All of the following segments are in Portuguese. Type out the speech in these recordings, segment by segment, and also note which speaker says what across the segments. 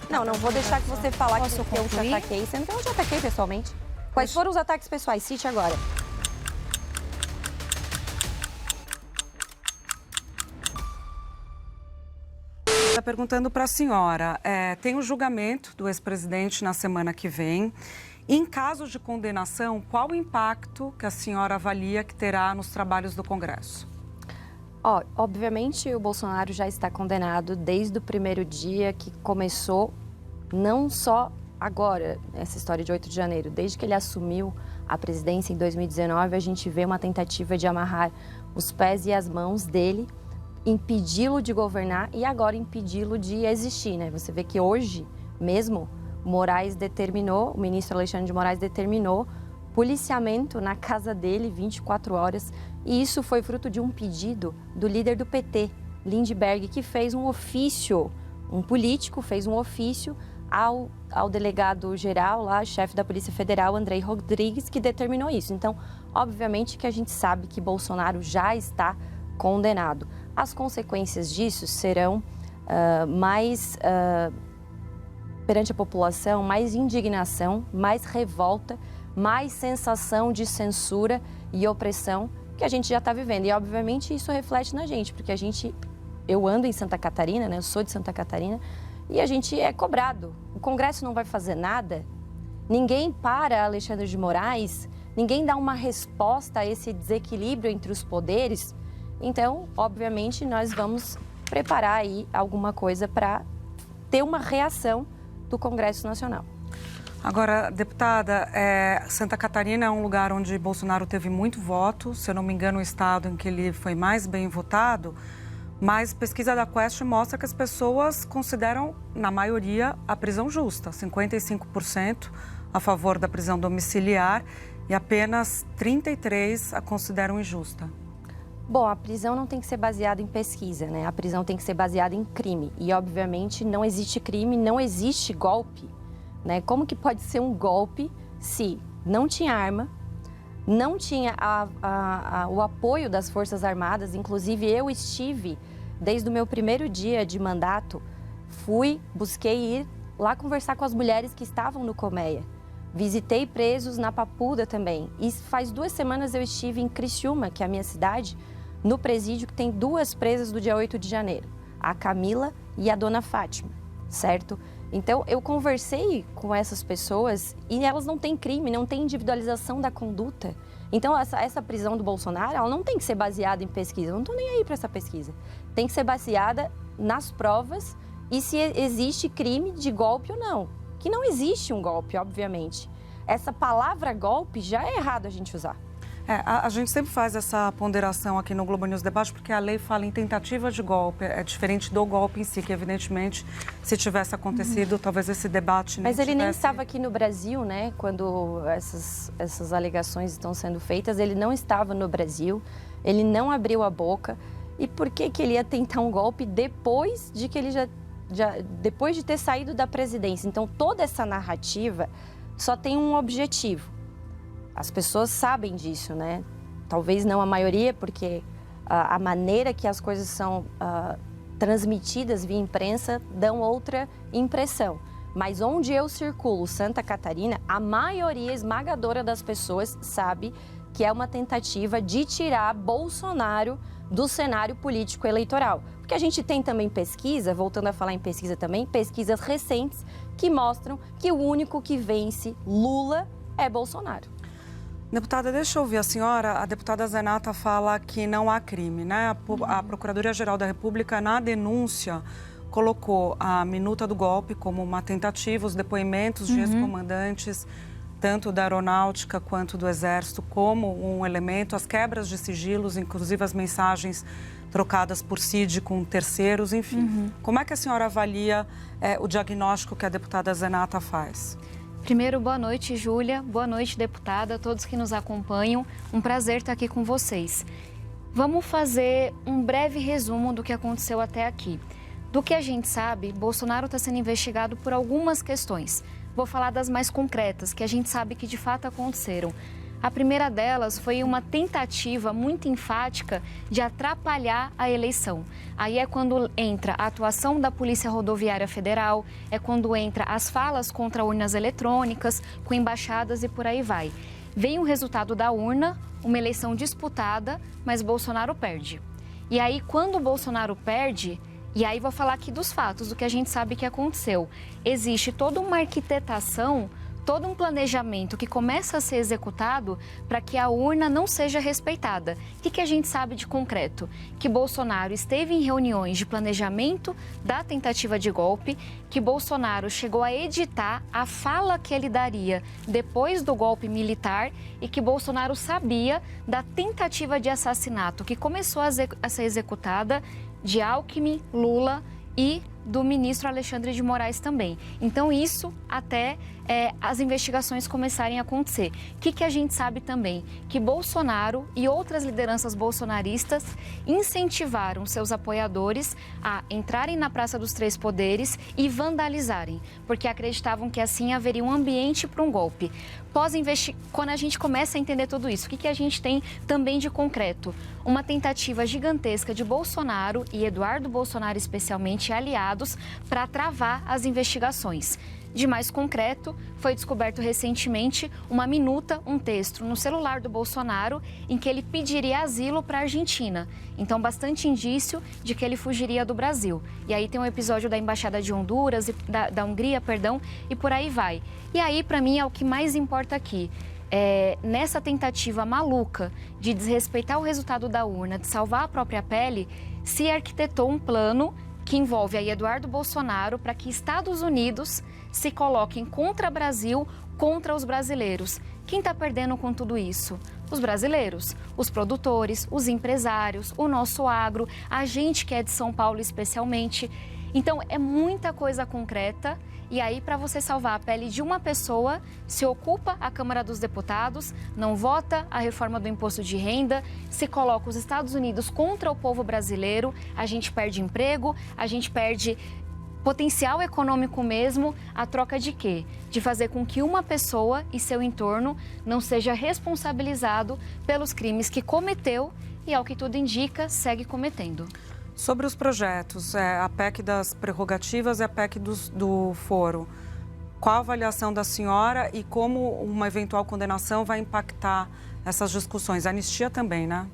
Speaker 1: Não, não vou deixar que você falar que eu te ataquei, sendo que eu não te ataquei pessoalmente. Quais foram os ataques pessoais? Cite agora.
Speaker 2: Está perguntando para a senhora, tem o julgamento do ex-presidente na semana que vem. Em caso de condenação, qual o impacto que a senhora avalia que terá nos trabalhos do Congresso?
Speaker 1: Obviamente, o Bolsonaro já está condenado desde o primeiro dia que começou, não só agora, essa história de 8 de janeiro. Desde que ele assumiu a presidência em 2019, a gente vê uma tentativa de amarrar os pés e as mãos dele, impedi-lo de governar e agora impedi-lo de existir, né? Você vê que hoje mesmo o ministro Alexandre de Moraes determinou policiamento na casa dele 24 horas e isso foi fruto de um pedido do líder do PT, Lindbergh, que fez um ofício, um político fez um ofício ao delegado-geral, lá, chefe da Polícia Federal, Andrei Rodrigues, que determinou isso. Então, obviamente que a gente sabe que Bolsonaro já está condenado. As consequências disso serão perante a população, mais indignação, mais revolta, mais sensação de censura e opressão que a gente já está vivendo. E, obviamente, isso reflete na gente, porque eu ando em Santa Catarina, né? Eu sou de Santa Catarina, e a gente é cobrado. O Congresso não vai fazer nada, ninguém para Alexandre de Moraes, ninguém dá uma resposta a esse desequilíbrio entre os poderes. Então, obviamente, nós vamos preparar aí alguma coisa para ter uma reação do Congresso Nacional.
Speaker 2: Agora, deputada, Santa Catarina é um lugar onde Bolsonaro teve muito voto, se eu não me engano, o estado em que ele foi mais bem votado, mas pesquisa da Quest mostra que as pessoas consideram, na maioria, a prisão justa, 55% a favor da prisão domiciliar e apenas 33% a consideram injusta.
Speaker 1: Bom, a prisão não tem que ser baseada em pesquisa, né? A prisão tem que ser baseada em crime. E, obviamente, não existe crime, não existe golpe, né? Como que pode ser um golpe se não tinha arma, não tinha o apoio das Forças Armadas? Inclusive, eu estive, desde o meu primeiro dia de mandato, busquei ir lá conversar com as mulheres que estavam no Colmeia. Visitei presos na Papuda também. E faz 2 semanas eu estive em Criciúma, que é a minha cidade, no presídio que tem 2 presas do dia 8 de janeiro, a Camila e a dona Fátima, certo? Então, eu conversei com essas pessoas e elas não têm crime, não têm individualização da conduta. Então, essa prisão do Bolsonaro, ela não tem que ser baseada em pesquisa. Eu não estou nem aí para essa pesquisa. Tem que ser baseada nas provas e se existe crime de golpe ou não. Que não existe um golpe, obviamente. Essa palavra golpe já é errado a gente usar.
Speaker 2: A gente sempre faz essa ponderação aqui no Globo News Debate, porque a lei fala em tentativa de golpe, é diferente do golpe em si, que evidentemente, se tivesse acontecido, talvez esse debate
Speaker 1: Mas ele nem estava aqui no Brasil, né? Quando essas alegações estão sendo feitas, ele não estava no Brasil, ele não abriu a boca. E por que ele ia tentar um golpe depois de que ele depois de ter saído da presidência? Então, toda essa narrativa só tem um objetivo. As pessoas sabem disso, né? Talvez não a maioria, porque a maneira que as coisas são transmitidas via imprensa dão outra impressão. Mas onde eu circulo, Santa Catarina, a maioria esmagadora das pessoas sabe que é uma tentativa de tirar Bolsonaro do cenário político eleitoral. Porque a gente tem também pesquisa, voltando a falar em pesquisa também, pesquisas recentes que mostram que o único que vence Lula é Bolsonaro.
Speaker 2: Deputada, deixa eu ouvir a senhora. A deputada Zenata fala que não há crime, né? A Procuradoria-Geral da República, na denúncia, colocou a minuta do golpe como uma tentativa, os depoimentos de ex-comandantes, tanto da Aeronáutica quanto do Exército, como um elemento, as quebras de sigilos, inclusive as mensagens trocadas por CID com terceiros, enfim. Como é que a senhora avalia o diagnóstico que a deputada Zenata faz?
Speaker 3: Primeiro, boa noite, Júlia. Boa noite, deputada, todos que nos acompanham. Um prazer estar aqui com vocês. Vamos fazer um breve resumo do que aconteceu até aqui. Do que a gente sabe, Bolsonaro está sendo investigado por algumas questões. Vou falar das mais concretas, que a gente sabe que de fato aconteceram. A primeira delas foi uma tentativa muito enfática de atrapalhar a eleição. Aí é quando entra a atuação da Polícia Rodoviária Federal, é quando entra as falas contra urnas eletrônicas, com embaixadas e por aí vai. Vem o resultado da urna, uma eleição disputada, mas Bolsonaro perde. E aí, quando o Bolsonaro perde, e aí vou falar aqui dos fatos, do que a gente sabe que aconteceu. Existe toda uma arquitetação, todo um planejamento que começa a ser executado para que a urna não seja respeitada. O que a gente sabe de concreto? Que Bolsonaro esteve em reuniões de planejamento da tentativa de golpe, que Bolsonaro chegou a editar a fala que ele daria depois do golpe militar e que Bolsonaro sabia da tentativa de assassinato que começou a ser executada de Alckmin, Lula e do ministro Alexandre de Moraes também. Então, isso até as investigações começarem a acontecer. O que a gente sabe também? Que Bolsonaro e outras lideranças bolsonaristas incentivaram seus apoiadores a entrarem na Praça dos Três Poderes e vandalizarem, porque acreditavam que assim haveria um ambiente para um golpe. Quando a gente começa a entender tudo isso, o que a gente tem também de concreto? Uma tentativa gigantesca de Bolsonaro e Eduardo Bolsonaro, especialmente, aliados, para travar as investigações. De mais concreto, foi descoberto recentemente uma minuta, um texto no celular do Bolsonaro em que ele pediria asilo para a Argentina. Então, bastante indício de que ele fugiria do Brasil. E aí tem um episódio da Embaixada de Honduras, da Hungria, perdão, e por aí vai. E aí, para mim, é o que mais importa aqui. Nessa tentativa maluca de desrespeitar o resultado da urna, de salvar a própria pele, se arquitetou um plano que envolve aí Eduardo Bolsonaro para que Estados Unidos se coloquem contra o Brasil, contra os brasileiros. Quem está perdendo com tudo isso? Os brasileiros, os produtores, os empresários, o nosso agro, a gente que é de São Paulo especialmente. Então, é muita coisa concreta. E aí, para você salvar a pele de uma pessoa, se ocupa a Câmara dos Deputados, não vota a reforma do imposto de renda, se coloca os Estados Unidos contra o povo brasileiro, a gente perde emprego, a gente perde potencial econômico mesmo, a troca de quê? De fazer com que uma pessoa e seu entorno não seja responsabilizado pelos crimes que cometeu e, ao que tudo indica, segue cometendo.
Speaker 2: Sobre os projetos, a PEC das prerrogativas e a PEC do foro, qual a avaliação da senhora e como uma eventual condenação vai impactar essas discussões? A anistia também, né?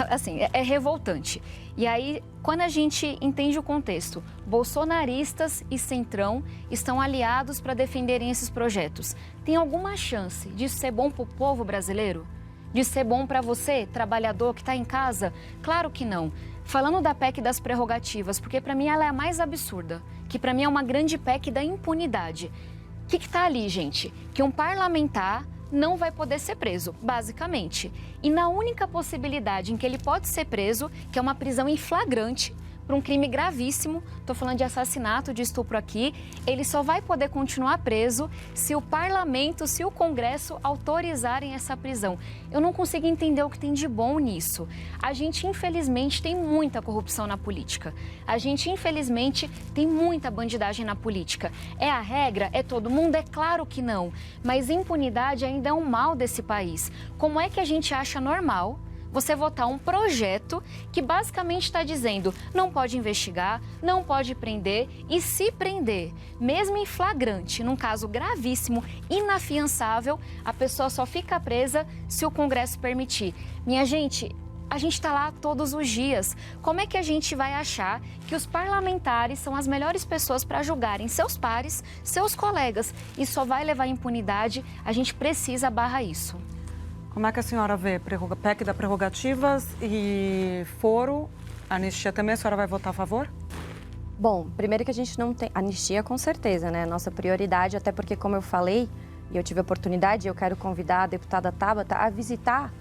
Speaker 3: Assim, é revoltante. E aí, quando a gente entende o contexto, bolsonaristas e centrão estão aliados para defenderem esses projetos. Tem alguma chance disso ser bom para o povo brasileiro? De ser bom para você, trabalhador que está em casa? Claro que não. Falando da PEC das prerrogativas, porque para mim ela é a mais absurda, que para mim é uma grande PEC da impunidade. O que está ali, gente? Que um parlamentar não vai poder ser preso, basicamente. E na única possibilidade em que ele pode ser preso, que é uma prisão em flagrante, por um crime gravíssimo, estou falando de assassinato, de estupro aqui, ele só vai poder continuar preso se o parlamento, se o Congresso autorizarem essa prisão. Eu não consigo entender o que tem de bom nisso. A gente, infelizmente, tem muita corrupção na política. A gente, infelizmente, tem muita bandidagem na política. É a regra? É todo mundo? É claro que não. Mas impunidade ainda é um mal desse país. Como é que a gente acha normal você votar um projeto que basicamente está dizendo não pode investigar, não pode prender e se prender, mesmo em flagrante, num caso gravíssimo, inafiançável, a pessoa só fica presa se o Congresso permitir. Minha gente, a gente está lá todos os dias. Como é que a gente vai achar que os parlamentares são as melhores pessoas para julgarem seus pares, seus colegas? E só vai levar à impunidade, a gente precisa barrar isso.
Speaker 2: Como é que a senhora vê PEC das prerrogativas e foro, anistia também, a senhora vai votar a favor?
Speaker 1: Bom, primeiro que a gente não tem... Anistia, com certeza, né? Nossa prioridade, até porque, como eu falei, e eu tive a oportunidade, eu quero convidar a deputada Tabata a visitar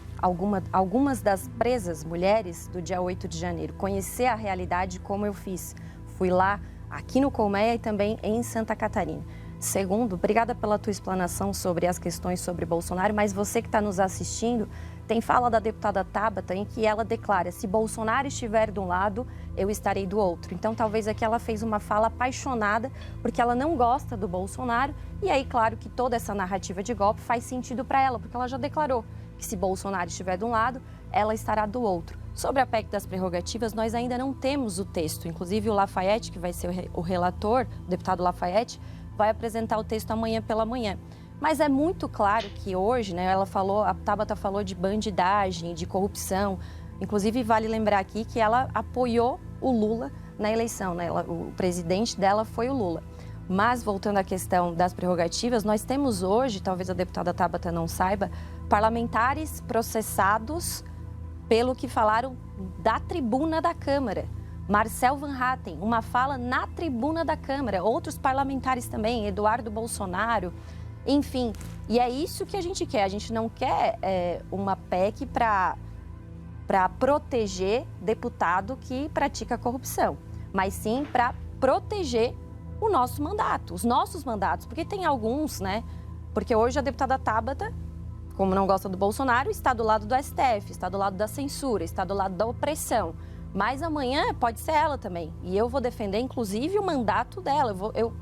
Speaker 1: algumas das presas mulheres do dia 8 de janeiro, conhecer a realidade como eu fiz. Fui lá, aqui no Colmeia e também em Santa Catarina. Segundo, obrigada pela tua explanação sobre as questões sobre Bolsonaro, mas você que está nos assistindo Tem fala da deputada Tabata em que ela declara: se Bolsonaro estiver de um lado, eu estarei do outro. Então, talvez aqui ela fez uma fala apaixonada, porque ela não gosta do Bolsonaro. E aí, claro que toda essa narrativa de golpe faz sentido para ela, porque ela já declarou que se Bolsonaro estiver de um lado, ela estará do outro. Sobre a PEC das prerrogativas, nós ainda não temos o texto. Inclusive, o Lafayette, que vai ser o relator, o deputado Lafayette, vai apresentar o texto amanhã pela manhã. Mas é muito claro que hoje, né, a Tabata falou de bandidagem, de corrupção. Inclusive, vale lembrar aqui que ela apoiou o Lula na eleição, né? O presidente dela foi o Lula. Mas, voltando à questão das prerrogativas, nós temos hoje, talvez a deputada Tabata não saiba, parlamentares processados pelo que falaram da tribuna da Câmara. Marcel Van Hatten, uma fala na tribuna da Câmara. Outros parlamentares também, Eduardo Bolsonaro. Enfim, e é isso que a gente quer. A gente não quer uma PEC para proteger deputado que pratica corrupção, mas sim para proteger o nosso mandato, os nossos mandatos. Porque tem alguns, né? Porque hoje a deputada Tabata, como não gosta do Bolsonaro, está do lado do STF, está do lado da censura, está do lado da opressão. Mas amanhã pode ser ela também. E eu vou defender, inclusive, o mandato dela.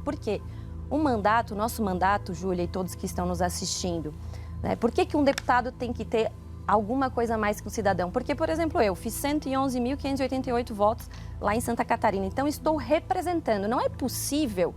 Speaker 1: Por quê? O mandato, o nosso mandato, Júlia, e todos que estão nos assistindo, né? Por que um deputado tem que ter alguma coisa a mais que um cidadão? Porque, por exemplo, eu fiz 111.588 votos lá em Santa Catarina. Então, estou representando. Não é possível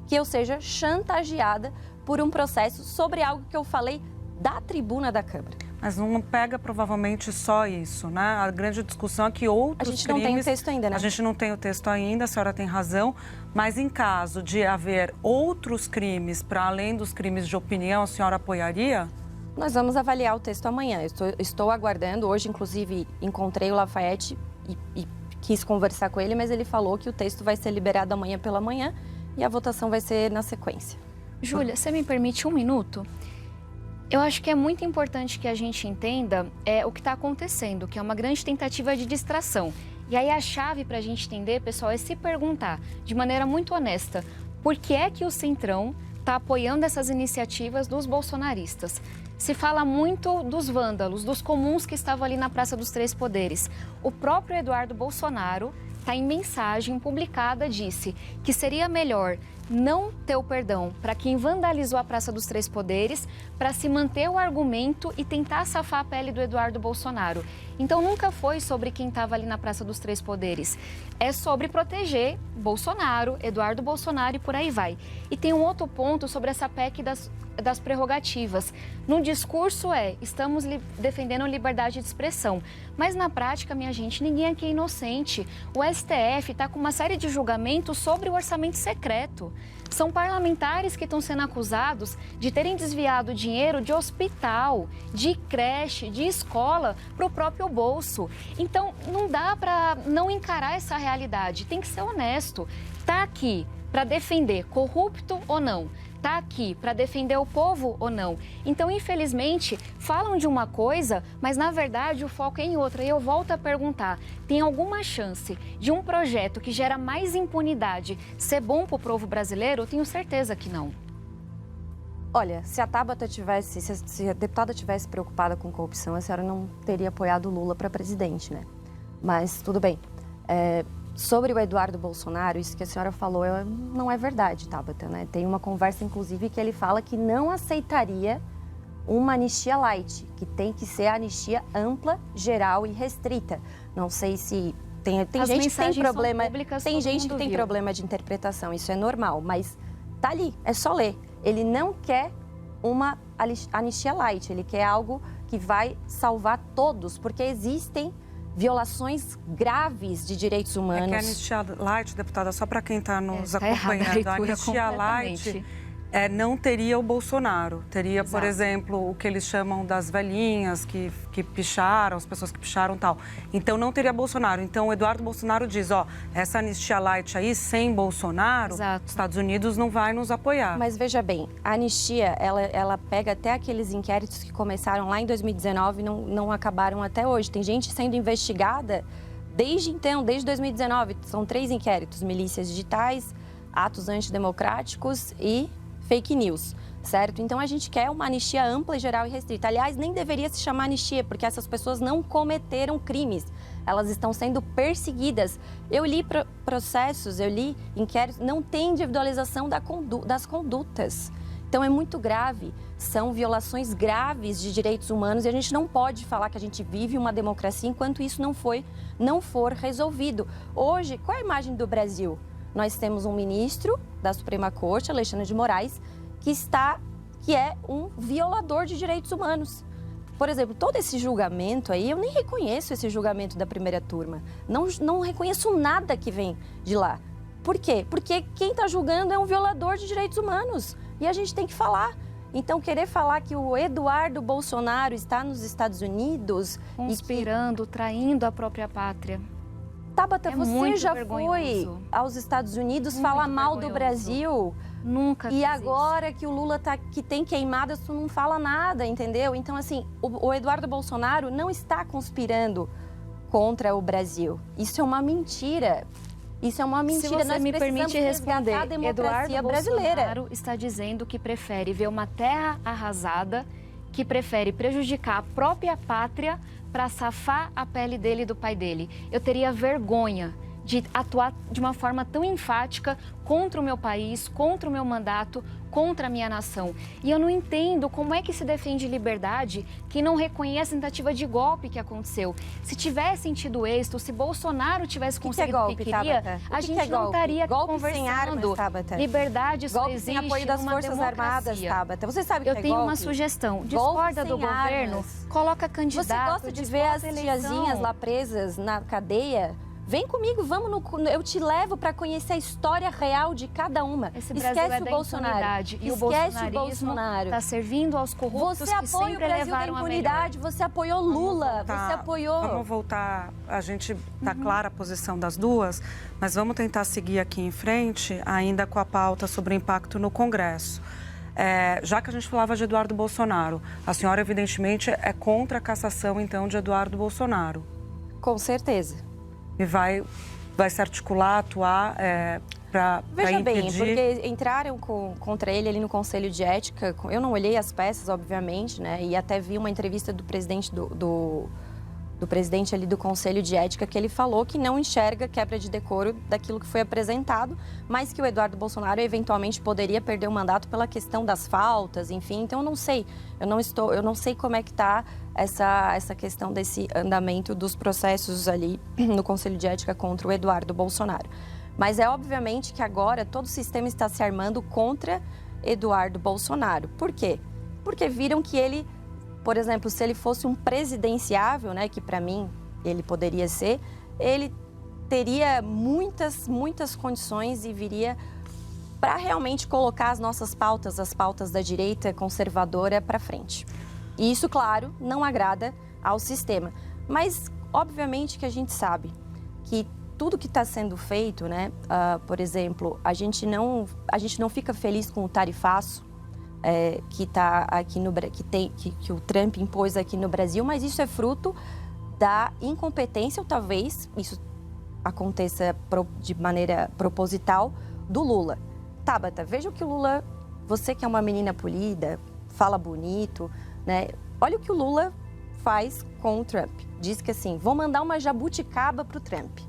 Speaker 1: que eu seja chantageada por um processo sobre algo que eu falei da tribuna da Câmara.
Speaker 2: Mas não pega provavelmente só isso, né? A grande discussão é que outros crimes...
Speaker 1: A gente não tem o texto ainda, né?
Speaker 2: A gente não tem o texto ainda, a senhora tem razão. Mas em caso de haver outros crimes, para além dos crimes de opinião, a senhora apoiaria?
Speaker 1: Nós vamos avaliar o texto amanhã. Estou aguardando. Hoje, inclusive, encontrei o Lafayette e quis conversar com ele, mas ele falou que o texto vai ser liberado amanhã pela manhã e a votação vai ser na sequência.
Speaker 3: Júlia, você me permite um minuto? Eu acho que é muito importante que a gente entenda o que está acontecendo, que é uma grande tentativa de distração. E aí a chave para a gente entender, pessoal, é se perguntar de maneira muito honesta por que é que o Centrão está apoiando essas iniciativas dos bolsonaristas. Se fala muito dos vândalos, dos comuns que estavam ali na Praça dos Três Poderes. O próprio Eduardo Bolsonaro está em mensagem publicada, disse que seria melhor não ter o perdão para quem vandalizou a Praça dos Três Poderes, para se manter o argumento e tentar safar a pele do Eduardo Bolsonaro. Então, nunca foi sobre quem estava ali na Praça dos Três Poderes. É sobre proteger Bolsonaro, Eduardo Bolsonaro e por aí vai. E tem um outro ponto sobre essa PEC das prerrogativas. No discurso estamos defendendo liberdade de expressão. Mas na prática, minha gente, ninguém aqui é inocente. O STF está com uma série de julgamentos sobre o orçamento secreto. São parlamentares que estão sendo acusados de terem desviado dinheiro de hospital, de creche, de escola para o próprio bolso. Então, não dá para não encarar essa realidade. Tem que ser honesto. Está aqui para defender corrupto ou não. Está aqui para defender o povo ou não? Então, infelizmente, falam de uma coisa, mas na verdade o foco é em outra. E eu volto a perguntar, tem alguma chance de um projeto que gera mais impunidade ser bom para o povo brasileiro? Eu tenho certeza que não.
Speaker 1: Olha, se a Tabata tivesse, se a deputada tivesse preocupada com corrupção, a senhora não teria apoiado o Lula para presidente, né? Mas tudo bem. Sobre o Eduardo Bolsonaro, isso que a senhora falou não é verdade, Tabata, né? Tem uma conversa, inclusive, que ele fala que não aceitaria uma anistia light, que tem que ser a anistia ampla, geral e restrita. Não sei se... Tem gente que tem problema... Tem gente que tem problema de interpretação, isso é normal, mas tá ali, é só ler. Ele não quer uma anistia light, ele quer algo que vai salvar todos, porque existem violações graves de direitos humanos.
Speaker 2: É que a anistia light, deputada, só para quem está nos acompanhando, a anistia light não teria o Bolsonaro. Teria, por exemplo, o que eles chamam das velhinhas que picharam, as pessoas que picharam e tal. Então, não teria Bolsonaro. Então, o Eduardo Bolsonaro diz, essa anistia light aí, sem Bolsonaro, os Estados Unidos não vai nos apoiar.
Speaker 1: Mas veja bem, a anistia, ela pega até aqueles inquéritos que começaram lá em 2019 e não acabaram até hoje. Tem gente sendo investigada desde então, desde 2019. São 3 inquéritos, milícias digitais, atos antidemocráticos e fake news, certo? Então a gente quer uma anistia ampla, geral e restrita. Aliás, nem deveria se chamar anistia, porque essas pessoas não cometeram crimes. Elas estão sendo perseguidas. Eu li processos, eu li inquéritos, não tem individualização das condutas. Então é muito grave, são violações graves de direitos humanos e a gente não pode falar que a gente vive uma democracia enquanto isso não for resolvido. Hoje, qual é a imagem do Brasil? Nós temos um ministro da Suprema Corte, Alexandre de Moraes, que é um violador de direitos humanos. Por exemplo, todo esse julgamento aí, eu nem reconheço esse julgamento da primeira turma. Não reconheço nada que vem de lá. Por quê? Porque quem está julgando é um violador de direitos humanos. E a gente tem que falar. Então, querer falar que o Eduardo Bolsonaro está nos Estados Unidos...
Speaker 3: Conspirando, traindo a própria pátria.
Speaker 1: Tabata, você já foi aos Estados Unidos falar mal do Brasil?
Speaker 3: Nunca.
Speaker 1: E agora que o Lula que tem queimadas, tu não fala nada, entendeu? Então, assim, o Eduardo Bolsonaro não está conspirando contra o Brasil. Isso é uma mentira. Isso é uma mentira.
Speaker 3: Se você me permite responder,
Speaker 1: a democracia brasileira.
Speaker 3: Bolsonaro está dizendo que prefere ver uma terra arrasada, que prefere prejudicar a própria pátria para safar a pele dele e do pai dele. Eu teria vergonha de atuar de uma forma tão enfática contra o meu país, contra o meu mandato, contra a minha nação. E eu não entendo como é que se defende liberdade que não reconhece a tentativa de golpe que aconteceu. Se tivesse tido êxito, se Bolsonaro tivesse conseguido o que queria, a gente não estaria aqui conversando.
Speaker 1: Sem armas, Tabata.
Speaker 3: Liberdade só
Speaker 1: golpe
Speaker 3: existe
Speaker 1: sem apoio das Forças
Speaker 3: democracia.
Speaker 1: Armadas, Tabata. Você sabe o que é golpe?
Speaker 3: Eu tenho uma sugestão. Discorda do governo, coloca candidato.
Speaker 1: Você gosta de ver as tiazinhas lá presas na cadeia? Vem comigo, eu te levo para conhecer a história real de cada uma.
Speaker 3: Esse Brasil
Speaker 1: Esquece
Speaker 3: é
Speaker 1: o Bolsonaro.
Speaker 3: E o Bolsonaro está servindo aos corruptos que sempre levaram a melhor.
Speaker 1: Você apoiou Lula, você apoiou...
Speaker 2: Vamos voltar, a gente está clara a posição das duas, mas vamos tentar seguir aqui em frente, ainda com a pauta sobre o impacto no Congresso. Já que a gente falava de Eduardo Bolsonaro, a senhora evidentemente é contra a cassação, então, de Eduardo Bolsonaro.
Speaker 1: Com certeza.
Speaker 2: E vai se articular, atuar para impedir...
Speaker 1: Veja bem, porque entraram contra ele ali no Conselho de Ética. Eu não olhei as peças, obviamente, né? E até vi uma entrevista do presidente do presidente ali do Conselho de Ética, que ele falou que não enxerga quebra de decoro daquilo que foi apresentado, mas que o Eduardo Bolsonaro eventualmente poderia perder o mandato pela questão das faltas, enfim. Então, eu não sei. Eu não sei como é que está essa questão desse andamento dos processos ali no Conselho de Ética contra o Eduardo Bolsonaro. Mas é obviamente que agora todo o sistema está se armando contra Eduardo Bolsonaro. Por quê? Porque viram que ele, por exemplo, se ele fosse um presidenciável, né, que para mim ele poderia ser, ele teria muitas condições e viria para realmente colocar as nossas pautas, as pautas da direita conservadora para frente. E isso, claro, não agrada ao sistema. Mas, obviamente, que a gente sabe que tudo que está sendo feito, né? Por exemplo, a gente não fica feliz com o tarifaço que tá aqui que o Trump impôs aqui no Brasil, mas isso é fruto da incompetência, ou talvez isso aconteça de maneira proposital, do Lula. Tabata, veja o que o Lula, você que é uma menina polida, fala bonito, né? Olha o que o Lula faz com o Trump. Diz que assim, vou mandar uma jabuticaba para o Trump.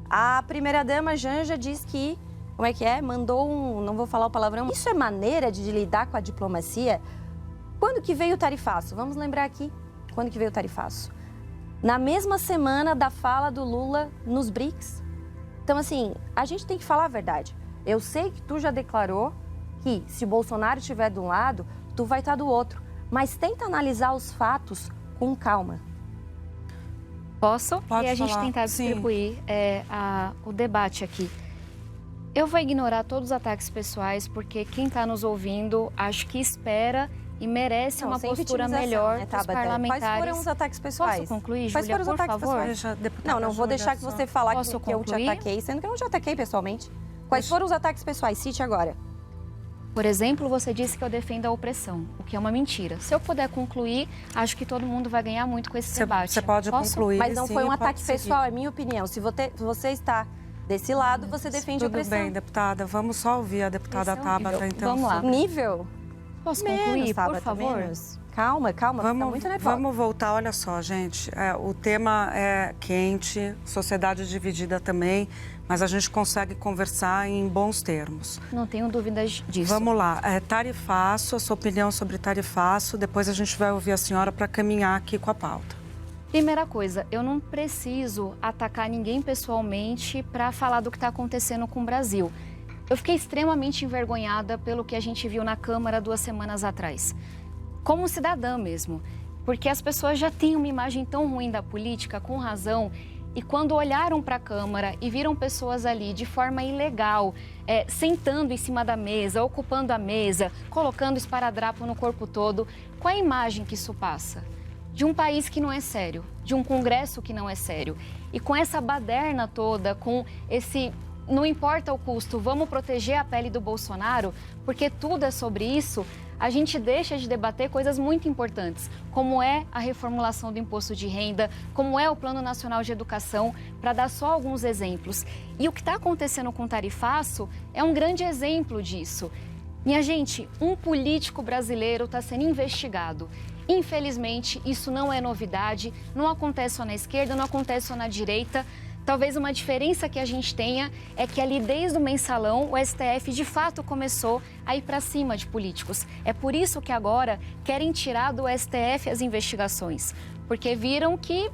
Speaker 1: A primeira-dama Janja diz que, como é que é? Mandou não vou falar o palavrão. Isso é maneira de lidar com a diplomacia? Quando que veio o tarifaço? Vamos lembrar aqui. Quando que veio o tarifaço? Na mesma semana da fala do Lula nos BRICS. Então, assim, a gente tem que falar a verdade. Eu sei que tu já declarou que se o Bolsonaro estiver de um lado, tu vai estar do outro. Mas tenta analisar os fatos com calma.
Speaker 3: Posso?
Speaker 2: Pode
Speaker 3: e a gente
Speaker 2: falar.
Speaker 3: tentar distribuir o debate aqui. Eu vou ignorar todos os ataques pessoais, porque quem está nos ouvindo, acho que espera e merece uma postura melhor dos parlamentares.
Speaker 1: Quais foram os ataques pessoais?
Speaker 3: Posso concluir,
Speaker 1: Quais
Speaker 3: Júlia,
Speaker 1: foram os
Speaker 3: por
Speaker 1: ataques
Speaker 3: favor?
Speaker 1: pessoais? Não vou deixar que você falar que eu te ataquei, sendo que eu não te ataquei pessoalmente. Quais foram os ataques pessoais? Cite agora.
Speaker 3: Por exemplo, você disse que eu defendo a opressão, o que é uma mentira. Se eu puder concluir, acho que todo mundo vai ganhar muito com esse debate.
Speaker 2: Você pode concluir.
Speaker 1: Mas não foi um ataque pessoal, é minha opinião. Se você está Desse lado, você defende a
Speaker 2: Tudo
Speaker 1: opressão.
Speaker 2: bem, deputada. Vamos só ouvir a deputada
Speaker 3: Esse é o nível.
Speaker 2: Tabata, então.
Speaker 3: Vamos lá.
Speaker 1: Nível?
Speaker 3: Posso
Speaker 1: Menos,
Speaker 3: concluir, por
Speaker 1: Tabata,
Speaker 3: favor?
Speaker 1: menos. Calma, fica muito nervosa.
Speaker 2: Vamos voltar, olha só, gente. O tema é quente, sociedade dividida também, mas a gente consegue conversar em bons termos.
Speaker 3: Não tenho dúvidas disso.
Speaker 2: Vamos lá. Tarifaço, a sua opinião sobre tarifaço. Depois a gente vai ouvir a senhora para caminhar aqui com a pauta.
Speaker 3: Primeira coisa, eu não preciso atacar ninguém pessoalmente para falar do que está acontecendo com o Brasil. Eu fiquei extremamente envergonhada pelo que a gente viu na Câmara 2 semanas atrás. Como cidadã mesmo. Porque as pessoas já têm uma imagem tão ruim da política, com razão, e quando olharam para a Câmara e viram pessoas ali de forma ilegal, sentando em cima da mesa, ocupando a mesa, colocando esparadrapo no corpo todo, qual é a imagem que isso passa? De um país que não é sério, de um Congresso que não é sério. E com essa baderna toda, com esse não importa o custo, vamos proteger a pele do Bolsonaro, porque tudo é sobre isso, a gente deixa de debater coisas muito importantes, como é a reformulação do imposto de renda, como é o Plano Nacional de Educação, para dar só alguns exemplos. E o que está acontecendo com o tarifaço é um grande exemplo disso. Minha gente, um político brasileiro está sendo investigado. Infelizmente, isso não é novidade, não acontece só na esquerda, não acontece só na direita. Talvez uma diferença que a gente tenha é que ali desde o mensalão o STF de fato começou a ir para cima de políticos. É por isso que agora querem tirar do STF as investigações, porque viram que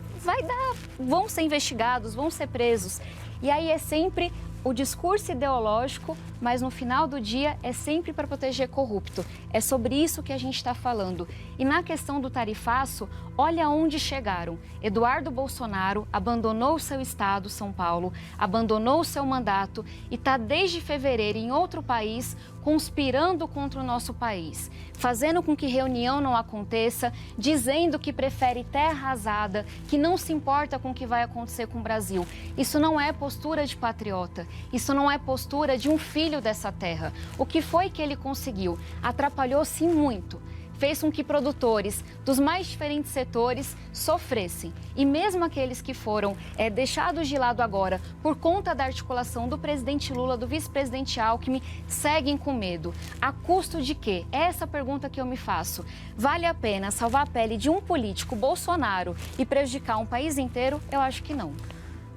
Speaker 3: vão ser investigados, vão ser presos. E aí é sempre o discurso ideológico, mas no final do dia é sempre para proteger corrupto. É sobre isso que a gente está falando. E na questão do tarifaço, olha onde chegaram. Eduardo Bolsonaro abandonou o seu estado, São Paulo, abandonou o seu mandato e está desde fevereiro em outro país conspirando contra o nosso país, fazendo com que reunião não aconteça, dizendo que prefere terra arrasada, que não se importa com o que vai acontecer com o Brasil. Isso não é postura de patriota, isso não é postura de um filho dessa terra. O que foi que ele conseguiu? Atrapalhou sim muito. Fez com que produtores dos mais diferentes setores sofressem. E mesmo aqueles que foram deixados de lado agora por conta da articulação do presidente Lula, do vice-presidente Alckmin, seguem com medo. A custo de quê? Essa pergunta que eu me faço. Vale a pena salvar a pele de um político, Bolsonaro, e prejudicar um país inteiro? Eu acho que não.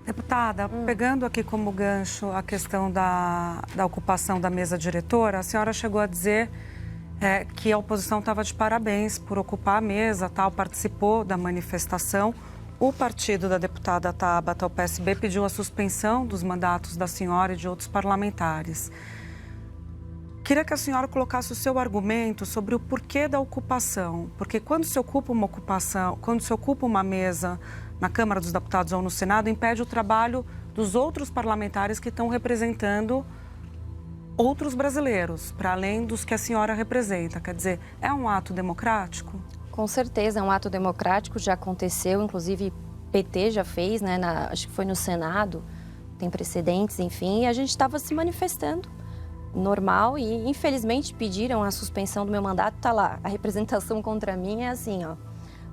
Speaker 2: Deputada, pegando aqui como gancho a questão da ocupação da mesa diretora, a senhora chegou a dizer que a oposição estava de parabéns por ocupar a mesa, participou da manifestação. O partido da deputada Tabata, o PSB, pediu a suspensão dos mandatos da senhora e de outros parlamentares. Queria que a senhora colocasse o seu argumento sobre o porquê da ocupação. Porque quando se ocupa uma ocupação, quando se ocupa uma mesa na Câmara dos Deputados ou no Senado, impede o trabalho dos outros parlamentares que estão representando outros brasileiros, para além dos que a senhora representa. Quer dizer, é um ato democrático?
Speaker 1: Com certeza, é um ato democrático, já aconteceu, inclusive PT já fez, né? Acho que foi no Senado, tem precedentes, enfim, e a gente estava se manifestando, normal, e infelizmente pediram a suspensão do meu mandato, tá lá, a representação contra mim é assim, ó,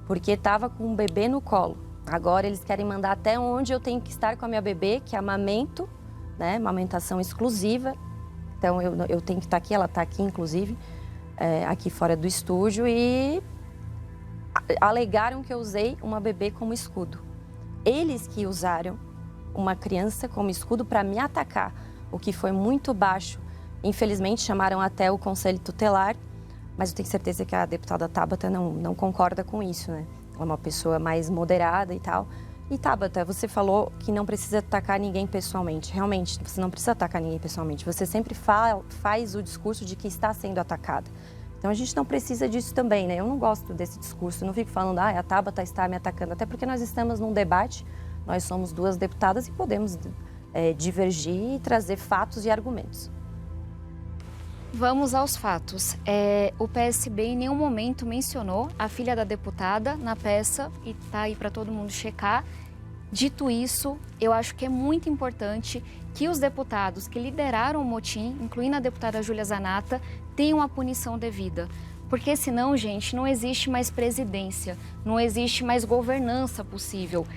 Speaker 1: porque estava com um bebê no colo. Agora eles querem mandar até onde eu tenho que estar com a minha bebê, que é amamento, né? Amamentação exclusiva. Então, eu tenho que estar aqui, ela está aqui, inclusive, aqui fora do estúdio, e alegaram que eu usei uma bebê como escudo. Eles que usaram uma criança como escudo para me atacar, o que foi muito baixo. Infelizmente, chamaram até o Conselho Tutelar, mas eu tenho certeza que a deputada Tabata não concorda com isso, né? Ela é uma pessoa mais moderada e tal. E Tabata, você falou que não precisa atacar ninguém pessoalmente. Realmente, você não precisa atacar ninguém pessoalmente. Você sempre faz o discurso de que está sendo atacada. Então, a gente não precisa disso também, né? Eu não gosto desse discurso. Eu não fico falando, a Tabata está me atacando. Até porque nós estamos num debate, nós somos duas deputadas e podemos divergir e trazer fatos e argumentos.
Speaker 3: Vamos aos fatos. O PSB em nenhum momento mencionou a filha da deputada na peça e tá aí para todo mundo checar. Dito isso, eu acho que é muito importante que os deputados que lideraram o motim, incluindo a deputada Júlia Zanatta, tenham a punição devida. Porque senão, gente, não existe mais presidência, não existe mais governança possível.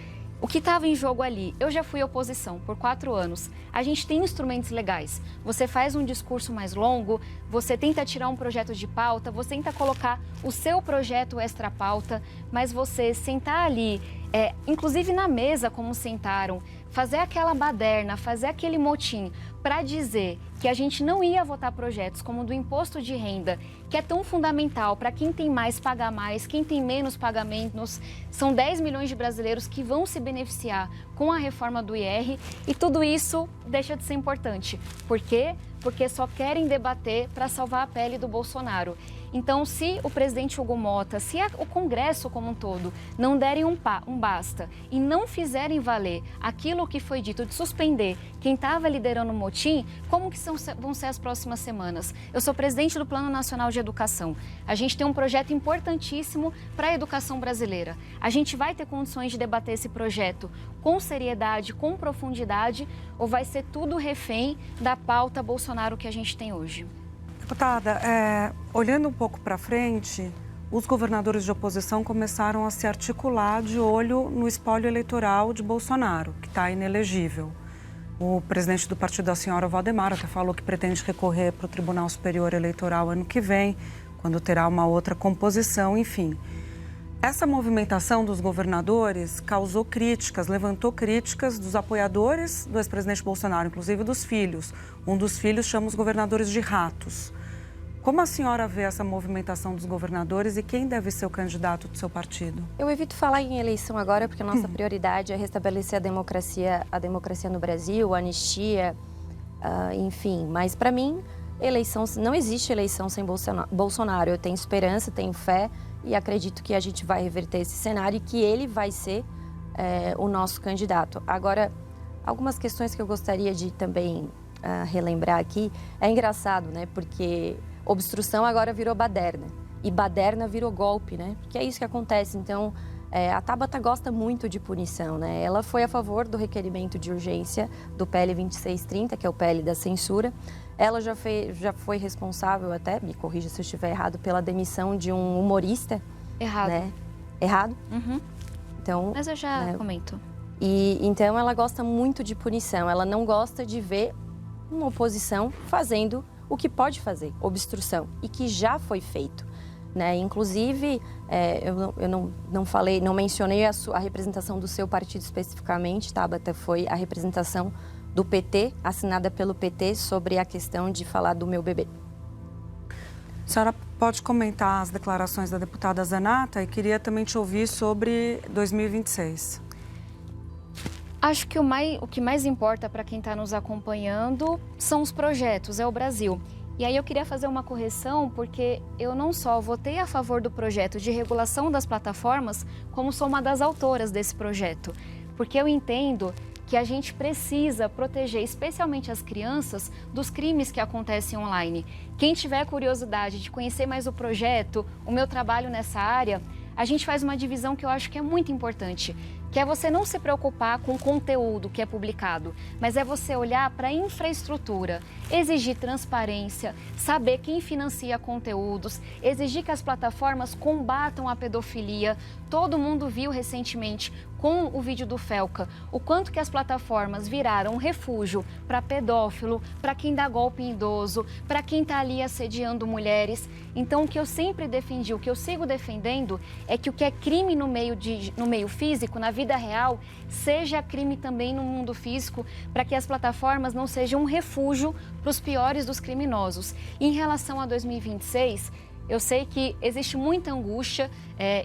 Speaker 3: O que estava em jogo ali? Eu já fui oposição por 4 anos. A gente tem instrumentos legais. Você faz um discurso mais longo, você tenta tirar um projeto de pauta, você tenta colocar o seu projeto extra pauta, mas você sentar ali, inclusive na mesa como sentaram, fazer aquela baderna, fazer aquele motim para dizer que a gente não ia votar projetos como o do imposto de renda, que é tão fundamental para quem tem mais pagar mais, quem tem menos pagar menos. São 10 milhões de brasileiros que vão se beneficiar com a reforma do IR e tudo isso deixa de ser importante. Por quê? Porque só querem debater para salvar a pele do Bolsonaro. Então, se o presidente Hugo Mota, se o Congresso como um todo não derem um basta e não fizerem valer aquilo que foi dito de suspender quem estava liderando o motim, como que vão ser as próximas semanas? Eu sou presidente do Plano Nacional de Educação. A gente tem um projeto importantíssimo para a educação brasileira. A gente vai ter condições de debater esse projeto com seriedade, com profundidade, ou vai ser tudo refém da pauta Bolsonaro que a gente tem hoje?
Speaker 2: Deputada, olhando um pouco para frente, os governadores de oposição começaram a se articular de olho no espólio eleitoral de Bolsonaro, que está inelegível. O presidente do partido, a senhora Valdemar, até falou que pretende recorrer para o Tribunal Superior Eleitoral ano que vem, quando terá uma outra composição, enfim. Essa movimentação dos governadores causou críticas, levantou críticas dos apoiadores do ex-presidente Bolsonaro, inclusive dos filhos. Um dos filhos chama os governadores de ratos. Como a senhora vê essa movimentação dos governadores e quem deve ser o candidato do seu partido?
Speaker 1: Eu evito falar em eleição agora, porque a nossa prioridade é restabelecer a democracia no Brasil, a anistia, enfim. Mas, para mim, não existe eleição sem Bolsonaro. Eu tenho esperança, tenho fé e acredito que a gente vai reverter esse cenário e que ele vai ser o nosso candidato. Agora, algumas questões que eu gostaria de também relembrar aqui. É engraçado, né? Porque obstrução agora virou baderna. E baderna virou golpe, né? Porque é isso que acontece. Então, a Tabata gosta muito de punição, né? Ela foi a favor do requerimento de urgência do PL 2630, que é o PL da censura. Ela já foi responsável, até, me corrija se eu estiver errado, pela demissão de um humorista.
Speaker 3: Errado.
Speaker 1: Né? Errado?
Speaker 3: Uhum.
Speaker 1: Então,
Speaker 3: mas eu já comento.
Speaker 1: Então, ela gosta muito de punição. Ela não gosta de ver uma oposição fazendo o que pode fazer, obstrução, e que já foi feito. Né? Inclusive, eu não mencionei a representação do seu partido especificamente, Tabata, foi a representação do PT, assinada pelo PT, sobre a questão de falar do meu bebê.
Speaker 2: A senhora pode comentar as declarações da deputada Zenata e queria também te ouvir sobre 2026.
Speaker 3: Acho que o que mais importa para quem está nos acompanhando são os projetos, é o Brasil. E aí eu queria fazer uma correção, porque eu não só votei a favor do projeto de regulação das plataformas, como sou uma das autoras desse projeto. Porque eu entendo que a gente precisa proteger, especialmente as crianças, dos crimes que acontecem online. Quem tiver curiosidade de conhecer mais o projeto, o meu trabalho nessa área, a gente faz uma divisão que eu acho que é muito importante, que é você não se preocupar com o conteúdo que é publicado, mas é você olhar para a infraestrutura, exigir transparência, saber quem financia conteúdos, exigir que as plataformas combatam a pedofilia. Todo mundo viu recentemente, com o vídeo do Felca, o quanto que as plataformas viraram um refúgio para pedófilo, para quem dá golpe em idoso, para quem está ali assediando mulheres. Então, o que eu sempre defendi, o que eu sigo defendendo, é que o que é crime no meio físico, na vida real, seja crime também no mundo físico, para que as plataformas não sejam um refúgio para os piores dos criminosos. E em relação a 2026, eu sei que existe muita angústia,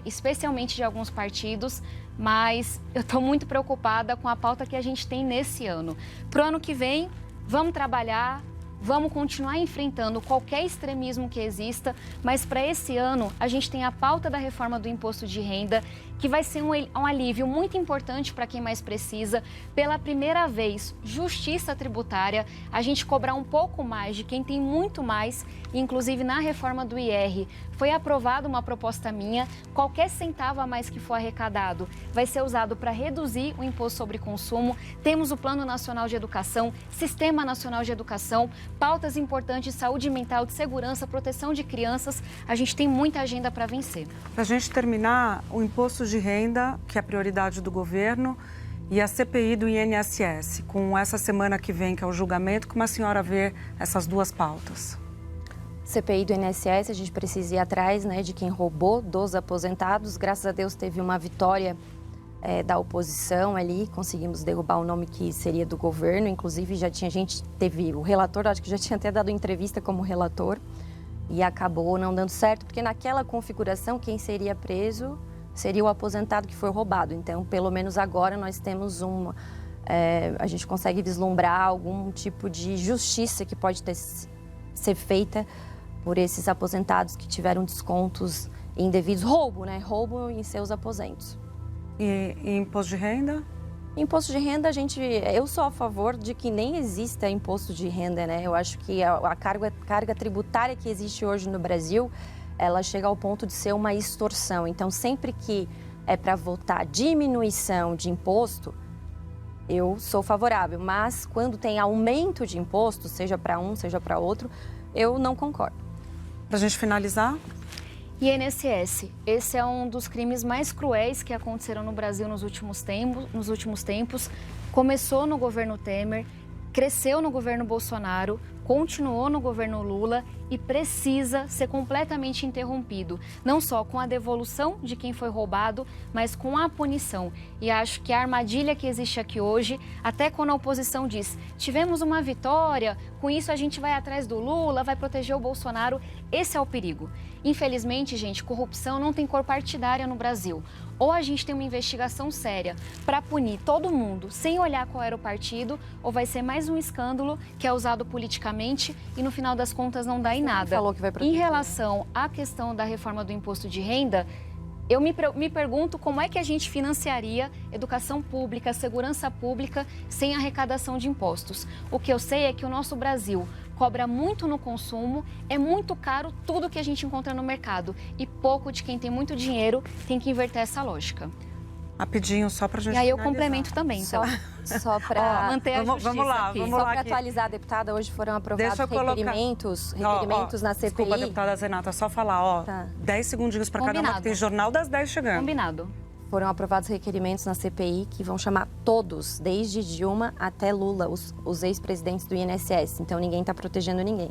Speaker 3: especialmente de alguns partidos, mas eu estou muito preocupada com a pauta que a gente tem nesse ano. Para o ano que vem, vamos trabalhar, vamos continuar enfrentando qualquer extremismo que exista, mas para esse ano a gente tem a pauta da reforma do imposto de renda, que vai ser um alívio muito importante para quem mais precisa. Pela primeira vez, justiça tributária, a gente cobrar um pouco mais de quem tem muito mais, inclusive na reforma do IR. Foi aprovada uma proposta minha, qualquer centavo a mais que for arrecadado vai ser usado para reduzir o imposto sobre consumo. Temos o Plano Nacional de Educação, Sistema Nacional de Educação, pautas importantes de saúde mental, de segurança, proteção de crianças. A gente tem muita agenda para vencer.
Speaker 2: Para a gente terminar, o imposto de renda, que é a prioridade do governo, E a CPI do INSS, com essa semana que vem, que é o julgamento, como a senhora vê essas duas pautas?
Speaker 1: CPI do INSS, a gente precisa ir atrás, né, de quem roubou dos aposentados. Graças a Deus teve uma vitória da oposição ali, conseguimos derrubar o nome que seria do governo. Inclusive, teve o relator, acho que já tinha até dado entrevista como relator, e acabou não dando certo, porque naquela configuração, quem seria preso seria o aposentado que foi roubado. Então, pelo menos agora, nós temos a gente consegue vislumbrar algum tipo de justiça que pode ser feita por esses aposentados que tiveram descontos indevidos. Roubo, né? Roubo em seus aposentos.
Speaker 2: E imposto de renda?
Speaker 1: Imposto de renda, eu sou a favor de que nem exista imposto de renda, né? Eu acho que a carga tributária que existe hoje no Brasil, ela chega ao ponto de ser uma extorsão. Então, sempre que é para votar diminuição de imposto, eu sou favorável. Mas, quando tem aumento de imposto, seja para um, seja para outro, eu não concordo.
Speaker 2: Para a gente finalizar?
Speaker 3: INSS, esse é um dos crimes mais cruéis que aconteceram no Brasil nos últimos tempos. Começou no governo Temer, cresceu no governo Bolsonaro, continuou no governo Lula e precisa ser completamente interrompido. Não só com a devolução de quem foi roubado, mas com a punição. E acho que a armadilha que existe aqui hoje, até quando a oposição diz, tivemos uma vitória, com isso a gente vai atrás do Lula, vai proteger o Bolsonaro, esse é o perigo. Infelizmente, gente, corrupção não tem cor partidária no Brasil. Ou a gente tem uma investigação séria para punir todo mundo sem olhar qual era o partido, ou vai ser mais um escândalo que é usado politicamente e no final das contas não dá em nada.
Speaker 1: Falou que vai proteger.
Speaker 3: Em relação à questão da reforma do imposto de renda, eu me pergunto como é que a gente financiaria educação pública, segurança pública sem arrecadação de impostos. O que eu sei é que o nosso Brasil cobra muito no consumo, é muito caro tudo que a gente encontra no mercado e pouco de quem tem muito dinheiro tem que inverter essa lógica.
Speaker 2: Rapidinho, só para a gente
Speaker 3: E aí eu
Speaker 2: finalizar.
Speaker 3: complemento também, então.
Speaker 1: Só para
Speaker 3: manter a justiça aqui.
Speaker 1: Só para atualizar, deputada, hoje foram aprovados requerimentos na CPI.
Speaker 2: Desculpa, deputada Zenata, só falar,
Speaker 1: Tá.
Speaker 2: 10 segundinhos para cada uma, que tem Jornal das 10 chegando.
Speaker 3: Combinado.
Speaker 1: Foram aprovados requerimentos na CPI que vão chamar todos, desde Dilma até Lula, os ex-presidentes do INSS. Então, ninguém está protegendo ninguém.